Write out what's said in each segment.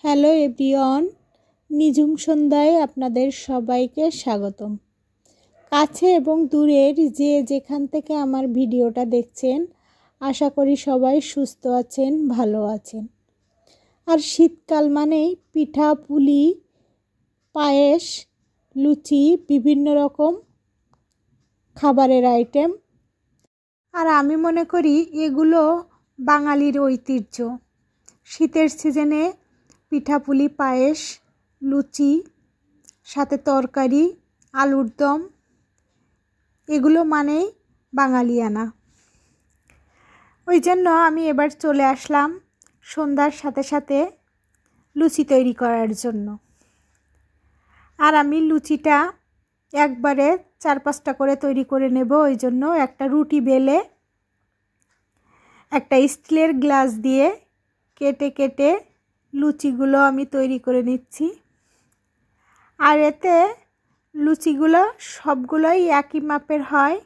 Hello everyone, নিঝুম সন্ধ্যায় আপনাদের সবাইকে স্বাগতম। কাছে এবং দূরের যে যেখান থেকে আমার ভিডিওটা দেখছেন, আশা করি সবাই সুস্থ আছেন, ভালো আছেন। আর শীতকাল মানেই পিঠা, পুলি, পায়েস, লুচি, বিভিন্ন রকম খাবারের আইটেম। আর আমি মনে করি এগুলো বাঙালির ঐতিহ্য। শীতের সিজনে পিঠাপুলি, পায়েস, লুচি, সাথে তরকারি, আলুর দম, এগুলো মানেই বাঙালিয়ানা। ওই জন্য আমি এবার চলে আসলাম সন্ধ্যার সাথে সাথে লুচি তৈরি করার জন্য। আর আমি লুচিটা একবারে 4-5টা করে তৈরি করে নেব। ওই জন্য একটা রুটি বেলে একটা স্টিলের গ্লাস দিয়ে কেটে কেটে লুচিগুলো আমি তৈরি করে নিচ্ছি। আর এতে লুচিগুলো সবগুলোই একই মাপের হয়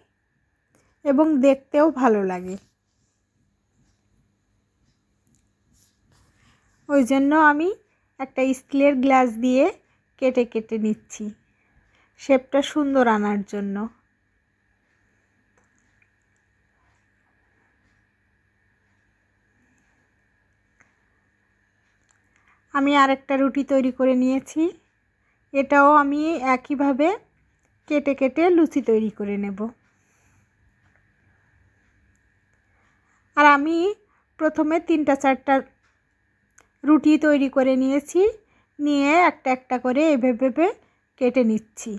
এবং দেখতেও ভালো লাগে। ওই জন্য আমি একটা স্টিলের গ্লাস দিয়ে কেটে কেটে নিচ্ছি শেপটা সুন্দর আনার জন্য। আমি আরেকটা রুটি তৈরি করে নিয়েছি, এটাও আমি একইভাবে কেটে কেটে লুচি তৈরি করে নেব। আর আমি প্রথমে 3-4টা রুটি তৈরি করে নিয়েছি, নিয়ে একটা একটা করে এভাবে কেটে নিচ্ছি।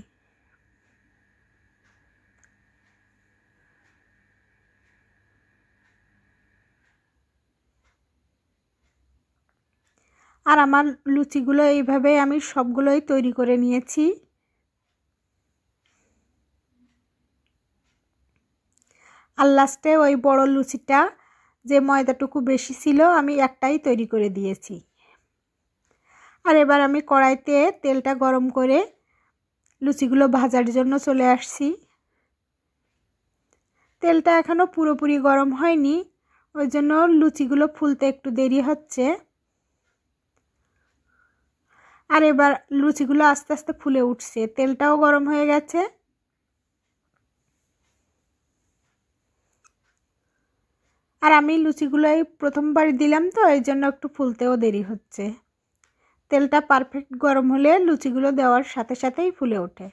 আর আমার লুচিগুলো এইভাবে আমি সবগুলোই তৈরি করে নিয়েছি। আর লাস্টে ওই বড় লুচিটা যে ময়দাটুকু বেশি ছিল আমি একটাই তৈরি করে দিয়েছি। আর এবার আমি কড়াইতে তেলটা গরম করে লুচিগুলো ভাজার জন্য চলে আসছি। তেলটা এখনও পুরোপুরি গরম হয়নি, ওই জন্য লুচিগুলো ফুলতে একটু দেরি হচ্ছে। আর এবার লুচিগুলো আস্তে আস্তে ফুলে উঠছে, তেলটাও গরম হয়ে গেছে। আর আমি লুচিগুলোই প্রথমবার দিলাম তো, এই জন্য একটু ফুলতেও দেরি হচ্ছে। তেলটা পারফেক্ট গরম হলে লুচিগুলো দেওয়ার সাথে সাথেই ফুলে ওঠে।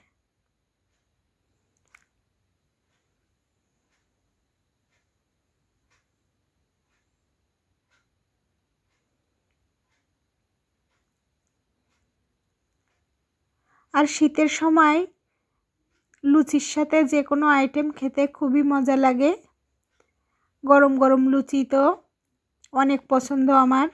আর শীতের সময় লুচির সাথে যে কোনো আইটেম খেতে খুবই মজা লাগে। গরম গরম লুচি তো অনেক পছন্দ আমার।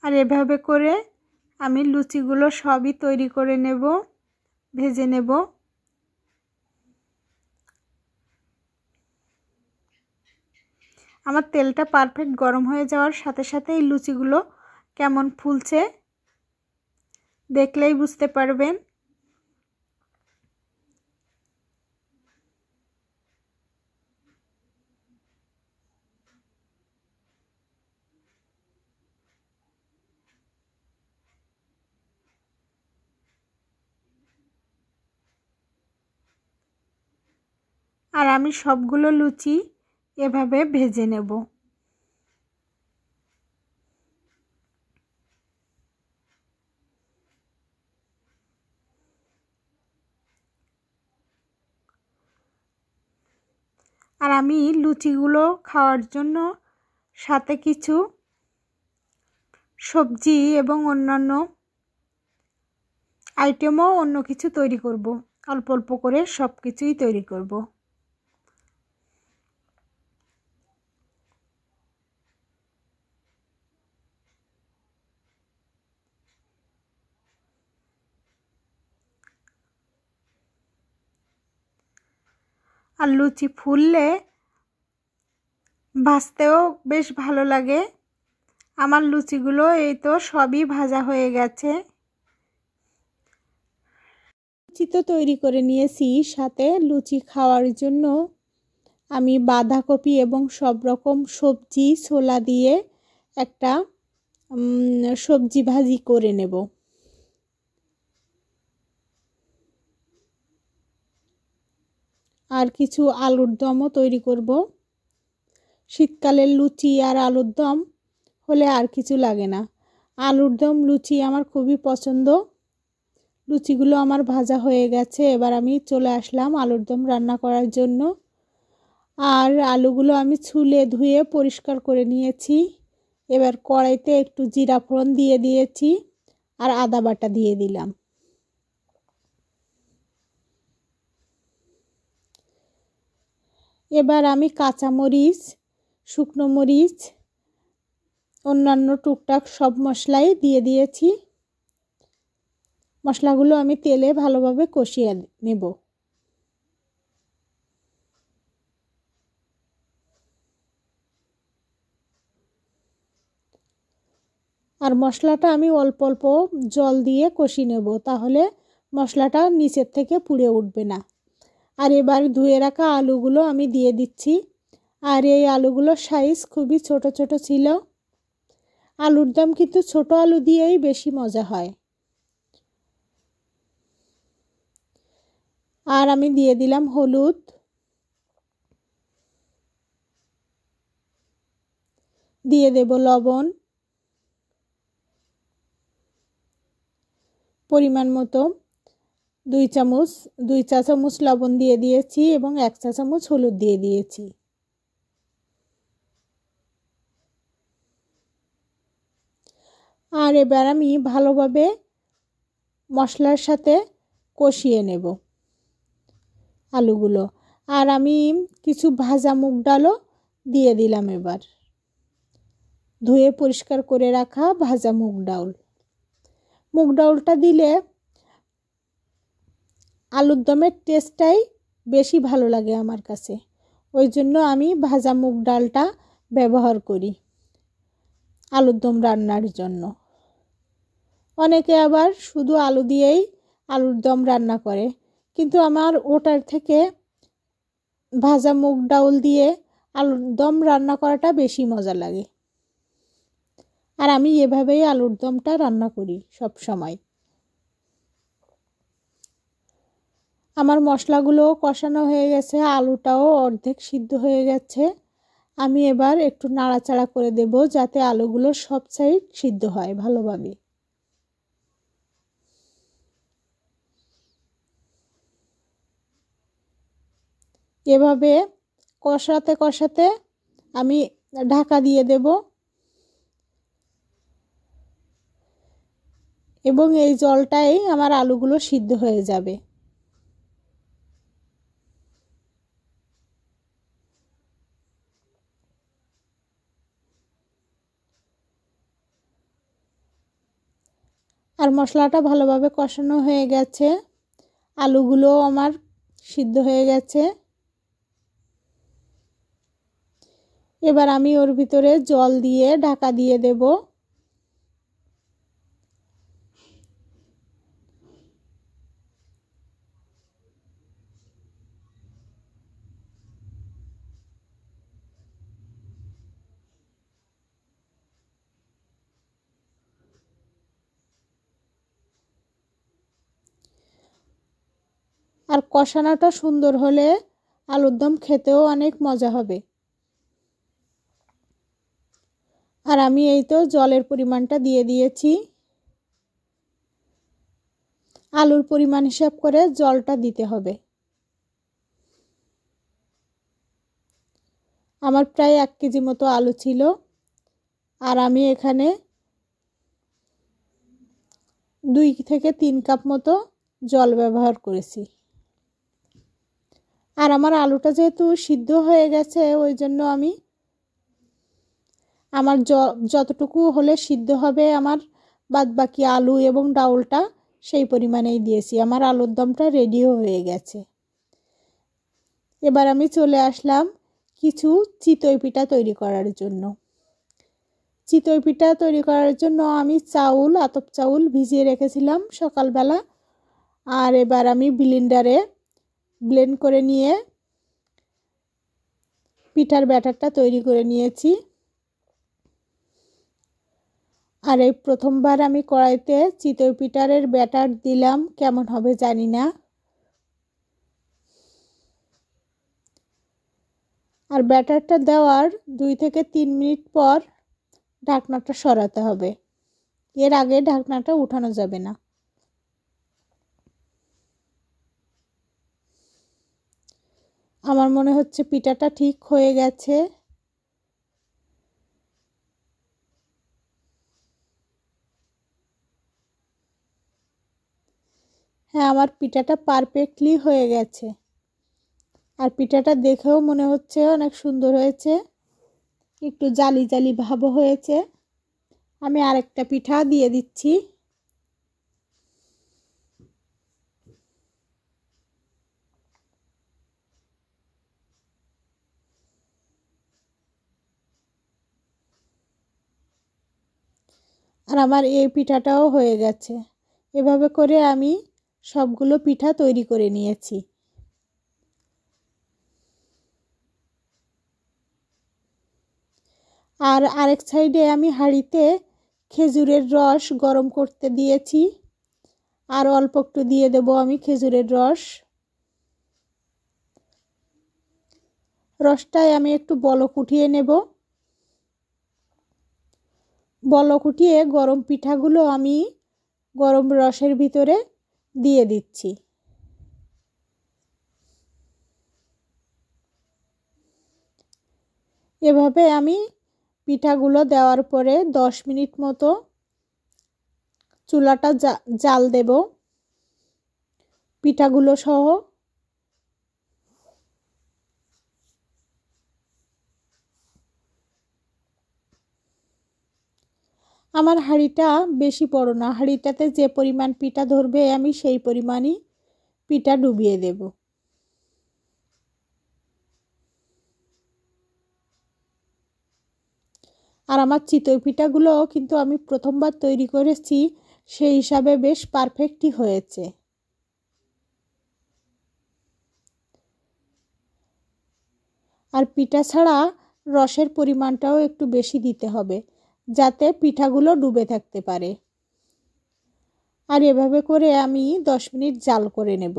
আর এভাবে করে আমি লুচিগুলো সবই তৈরি করে নেব, ভেজে নেব। আমার তেলটা পারফেক্ট গরম হয়ে যাওয়ার সাথে সাথেই লুচিগুলো কেমন ফুলছে দেখলেই বুঝতে পারবেন। আর আমি সবগুলো লুচি এভাবে ভেজে নেব। আর আমি লুচিগুলো খাওয়ার জন্য সাথে কিছু সবজি এবং অন্যান্য আইটেমও অন্য কিছু তৈরি করব, অল্প অল্প করে সব কিছুই তৈরি করব। আর লুচি ফুললে ভাজতেও বেশ ভালো লাগে। আমার লুচিগুলো এই তো সবই ভাজা হয়ে গেছে। লুচি তো তৈরি করে নিয়েছি, সাথে লুচি খাওয়ার জন্য আমি বাঁধাকপি এবং সব রকম সবজি ছোলা দিয়ে একটা সবজি ভাজি করে নেব। আর কিছু আলুর দমও তৈরি করব। শীতকালের লুচি আর আলুর দম হলে আর কিছু লাগে না। আলুর দম লুচি আমার খুবই পছন্দ। লুচিগুলো আমার ভাজা হয়ে গেছে, এবার আমি চলে আসলাম আলুর দম রান্না করার জন্য। আর আলুগুলো আমি ছুলে ধুয়ে পরিষ্কার করে নিয়েছি। এবার কড়াইতে একটু জিরা ফোড়ন দিয়ে দিয়েছি আর আদা বাটা দিয়ে দিলাম। এবার আমি কাঁচামরিচ, শুকনো মরিচ, অন্যান্য টুকটাক সব মশলাই দিয়ে দিয়েছি। মশলাগুলো আমি তেলে ভালোভাবে কষিয়ে নেব। আর মশলাটা আমি অল্প অল্প জল দিয়ে কষিয়ে নেব, তাহলে মশলাটা নিচের থেকে পুড়ে উঠবে না। আর এবার ধুয়ে রাখা আলুগুলো আমি দিয়ে দিচ্ছি। আর এই আলুগুলোর সাইজ খুবই ছোট ছোট ছিল। আলুর দম কিন্তু ছোট আলু দিয়েই বেশি মজা হয়। আর আমি দিয়ে দিলাম হলুদ, দিয়ে দেব লবণ, পরিমাণ মতো 2 চা চামচ লবণ দিয়ে দিয়েছি এবং 1 চা চামচ হলুদ দিয়ে দিয়েছি। আর এবার আমি ভালোভাবে মশলার সাথে কষিয়ে নেব আলুগুলো। আর আমি কিছু ভাজা মুগ ডালও দিয়ে দিলাম। এবার ধুয়ে পরিষ্কার করে রাখা ভাজা মুগ ডালটা দিলে আলুর দমের টেস্টটাই বেশি ভালো লাগে আমার কাছে। ওই জন্য আমি ভাজা মুগ ডালটা ব্যবহার করি আলুর দম রান্নার জন্য। অনেকে আবার শুধু আলু দিয়েই আলুর দম রান্না করে, কিন্তু আমার ওটার থেকে ভাজা মুগ ডাল দিয়ে আলুর দম রান্না করাটা বেশি মজা লাগে। আর আমি এভাবেই আলুর দমটা রান্না করি সব সময়। আমার মশলাগুলো কষানো হয়ে গেছে, আলুটাও অর্ধেক সিদ্ধ হয়ে গেছে। আমি এবার একটু নাড়াচাড়া করে দেব যাতে আলুগুলো সব সাইড সিদ্ধ হয় ভালোভাবে। এভাবে কষাতে কষাতে আমি ঢাকা দিয়ে দেব এবং এই জলটাই আমার আলুগুলো সিদ্ধ হয়ে যাবে। আর মশলাটা ভালোভাবে কষানো হয়ে গেছে, আলুগুলো আমার সিদ্ধ হয়ে গেছে। এবার আমি ওর ভিতরে জল দিয়ে ঢাকা দিয়ে দেব। আর কষানোটা সুন্দর হলে আলুর দম খেতেও অনেক মজা হবে। আর আমি এই তো জলের পরিমাণটা দিয়ে দিয়েছি। আলুর পরিমাণ হিসাব করে জলটা দিতে হবে। আমার প্রায় 1 কেজি মতো আলু ছিল, আর আমি এখানে 2 থেকে 3 কাপ মতো জল ব্যবহার করেছি। আর আমার আলুটা যেহেতু সিদ্ধ হয়ে গেছে, ওই জন্য আমি আমার যতটুকু হলে সিদ্ধ হবে আমার বাদবাকি আলু এবং ডাউলটা সেই পরিমাণেই দিয়েছি। আমার আলুর দমটা রেডিও হয়ে গেছে। এবার আমি চলে আসলাম কিছু চিতই পিঠা তৈরি করার জন্য। চিতই পিঠা তৈরি করার জন্য আমি আতপ চাউল ভিজিয়ে রেখেছিলাম সকালবেলা। আর এবার আমি ব্লেন্ডারে ব্লেন্ড করে নিয়ে পিঠার ব্যাটারটা তৈরি করে নিয়েছি। আর এই প্রথমবার আমি কড়াইতে চিতই পিঠার ব্যাটার দিলাম, কেমন হবে জানি না। আর ব্যাটারটা দেওয়ার 2 থেকে 3 মিনিট পর ঢাকনাটা সরাতে হবে, এর আগে ঢাকনাটা উঠানো যাবে না। আমার মনে হচ্ছে পিঠাটা ঠিক হয়ে গেছে। হ্যাঁ, আমার পিঠাটা পারফেক্টলি হয়ে গেছে। আর পিঠাটা দেখেও মনে হচ্ছে অনেক সুন্দর হয়েছে, একটু জালি জালি ভাবও হয়েছে। আমি আরেকটা পিঠা দিয়ে দিচ্ছি। আর আমার এই পিঠাটাও হয়ে গেছে। এভাবে করে আমি সবগুলো পিঠা তৈরি করে নিয়েছি। আর আরেক সাইডে আমি হাঁড়িতে খেজুরের রস গরম করতে দিয়েছি, আর অল্প একটু দিয়ে দেব আমি খেজুরের রসটায় আমি একটু বলক উঠিয়ে নেব। বলক উঠিয়ে গরম পিঠাগুলো আমি গরম রসের ভিতরে দিয়ে দিচ্ছি। এভাবে আমি পিঠাগুলো দেওয়ার পরে 10 মিনিট মতো চুলাটা জাল দেব পিঠাগুলো সহ। আমার হাঁড়িটা বেশি বড় না, হাঁড়িটাতে যে পরিমাণ পিঠা ধরবে আমি সেই পরিমাণই পিঠা ডুবিয়ে দেব। আর আমার চিতই পিঠাগুলো কিন্তু আমি প্রথমবার তৈরি করেছি, সেই হিসাবে বেশ পারফেক্টই হয়েছে। আর পিঠা ছাড়া রসের পরিমাণটাও একটু বেশি দিতে হবে, যাতে পিঠাগুলো ডুবে থাকতে পারে। আর এভাবে করে আমি 10 মিনিট জাল করে নেব।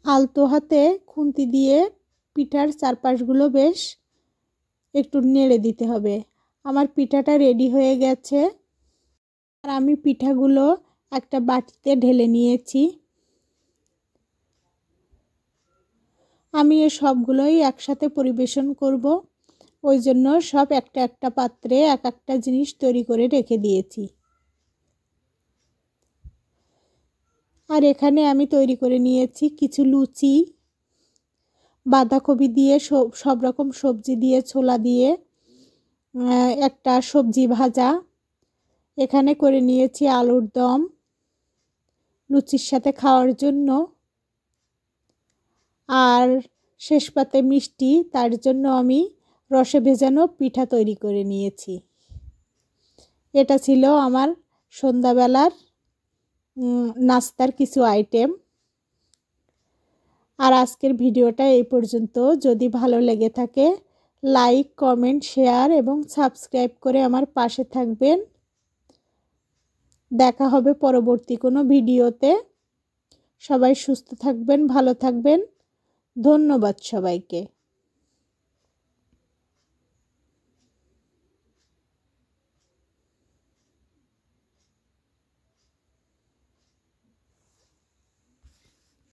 আলতো হাতে খুন্তি দিয়ে পিঠার চারপাশগুলো বেশ একটু নেড়ে দিতে হবে। আমার পিঠাটা রেডি হয়ে গেছে। আর আমি পিঠাগুলো একটা বাটিতে ঢেলে নিয়েছি। আমি এই সবগুলোই একসাথে পরিবেশন করব, ওই জন্য সব একটা একটা পাত্রে এক একটা জিনিস তৈরি করে রেখে দিয়েছি। আর এখানে আমি তৈরি করে নিয়েছি কিছু লুচি, বাঁধাকপি দিয়ে সব রকম সবজি দিয়ে, ছোলা দিয়ে একটা সবজি ভাজা, এখানে করে নিয়েছি আলুর দম লুচির সাথে খাওয়ার জন্য, আর শেষ পাতে মিষ্টি, তার জন্য আমি রসে ভেজানো পিঠা তৈরি করে নিয়েছি। এটা ছিল আমার সন্ধ্যাবেলার নাস্তার কিছু আইটেম। আর আজকের ভিডিওটা এই পর্যন্ত। যদি ভালো লেগে থাকে লাইক, কমেন্ট, শেয়ার এবং সাবস্ক্রাইব করে আমার পাশে থাকবেন। দেখা হবে পরবর্তী কোনো ভিডিওতে। সবাই সুস্থ থাকবেন, ভালো থাকবেন। ধন্যবাদ সবাইকে।